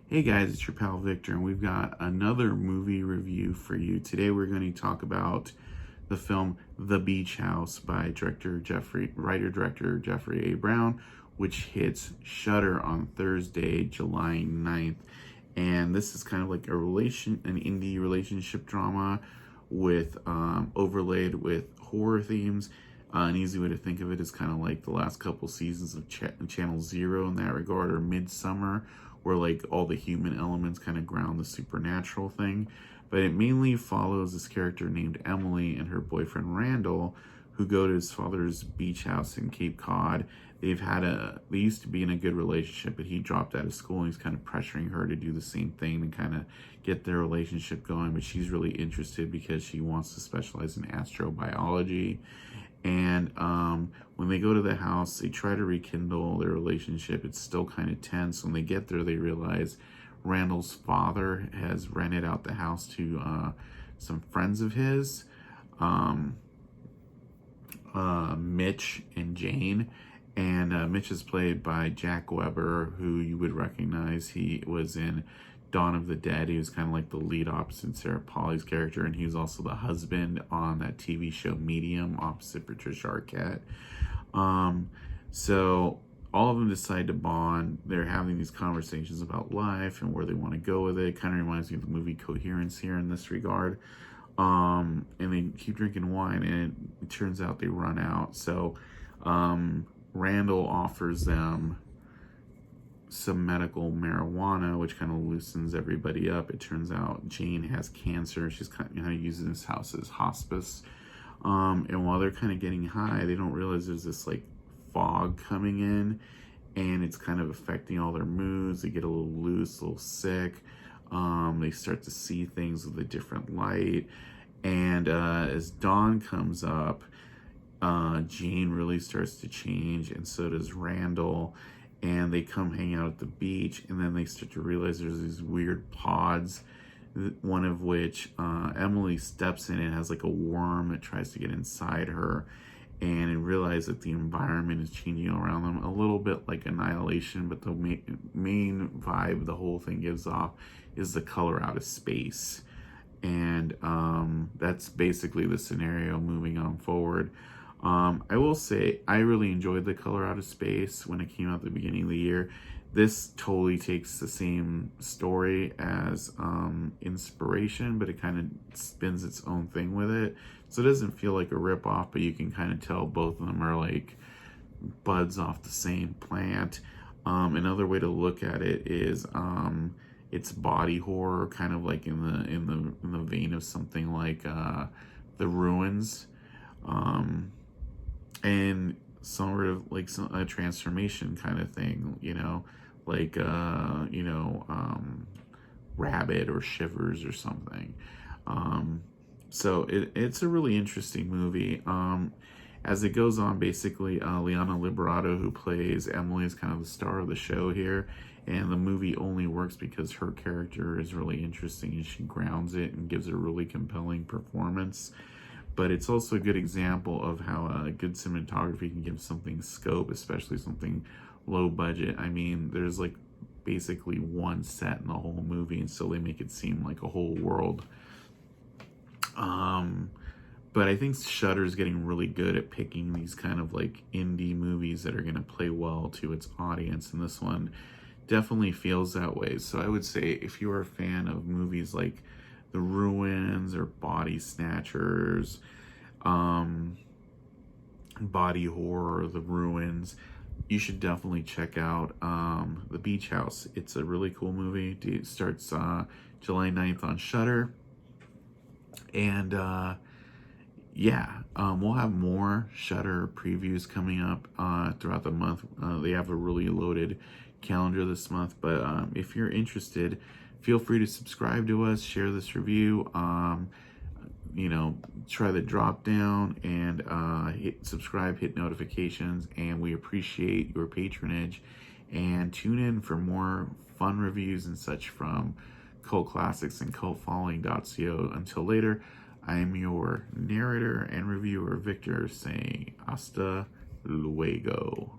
Hey guys, it's your pal Victor, and we've got another movie review for you. Today we're going to talk about the film The Beach House by writer-director Jeffrey A. Brown, which hits Shudder on Thursday, July 9th. And this is kind of like an indie relationship drama with overlaid with horror themes. An easy way to think of it is kind of like the last couple seasons of Channel Zero in that regard, or Midsummer, where like all the human elements kind of ground the supernatural thing. But it mainly follows this character named Emily and her boyfriend Randall, who go to his father's beach house in Cape Cod. They used to be in a good relationship, but he dropped out of school and he's kind of pressuring her to do the same thing and kind of get their relationship going. But she's really interested because she wants to specialize in astrobiology. And when they go to the house, they try to rekindle their relationship. It's still kind of tense. When they get there, they realize Randall's father has rented out the house to some friends of his, Mitch and Jane. And Mitch is played by Jack Weber, who you would recognize. He was in Dawn of the Dead. He was kind of like the lead opposite Sarah Polley's character, and he was also the husband on that TV show Medium opposite Patricia Arquette. So all of them decide to bond. They're having these conversations about life and where they want to go with it. Kind of reminds me of the movie Coherence here in this regard. And they keep drinking wine, and it turns out they run out. So Randall offers them some medical marijuana, which kind of loosens everybody up. It turns out Jane has cancer. She's kind of using this house as hospice. And while they're kind of getting high, they don't realize there's this like fog coming in, and it's kind of affecting all their moods. They get a little loose, a little sick. They start to see things with a different light. And as dawn comes up, Jane really starts to change, and so does Randall. And they come hang out at the beach, and then they start to realize there's these weird pods, one of which Emily steps in and has like a worm that tries to get inside her, and they realize that the environment is changing around them a little bit like Annihilation, but the main vibe the whole thing gives off is the color out of space. And that's basically the scenario moving on forward. I will say I really enjoyed The Color Out of Space when it came out at the beginning of the year. This totally takes the same story as Inspiration, but it kind of spins its own thing with it. So it doesn't feel like a ripoff, but you can kind of tell both of them are like buds off the same plant. Another way to look at it is it's body horror, kind of like in the vein of something like The Ruins. And sort of like a transformation kind of thing, like Rabbit or Shivers or something. So it's a really interesting movie. As it goes on, basically, Liana Liberato, who plays Emily, is kind of the star of the show here, and the movie only works because her character is really interesting and she grounds it and gives a really compelling performance. But it's also a good example of how good cinematography can give something scope, especially something low budget. I mean, there's like basically one set in the whole movie, and so they make it seem like a whole world. But I think Shudder's getting really good at picking these kind of like indie movies that are going to play well to its audience, and this one definitely feels that way. So I would say if you're a fan of movies like The Ruins or Body Snatchers, body horror, The Ruins, you should definitely check out The Beach House. It's a really cool movie. It starts July 9th on Shudder. And we'll have more Shudder previews coming up throughout the month. They have a really loaded calendar this month, but if you're interested, feel free to subscribe to us, share this review, try the drop down and hit subscribe, hit notifications, and we appreciate your patronage. And tune in for more fun reviews and such from Cult Classics and cultfollowing.co. Until later, I'm your narrator and reviewer, Victor, saying hasta luego.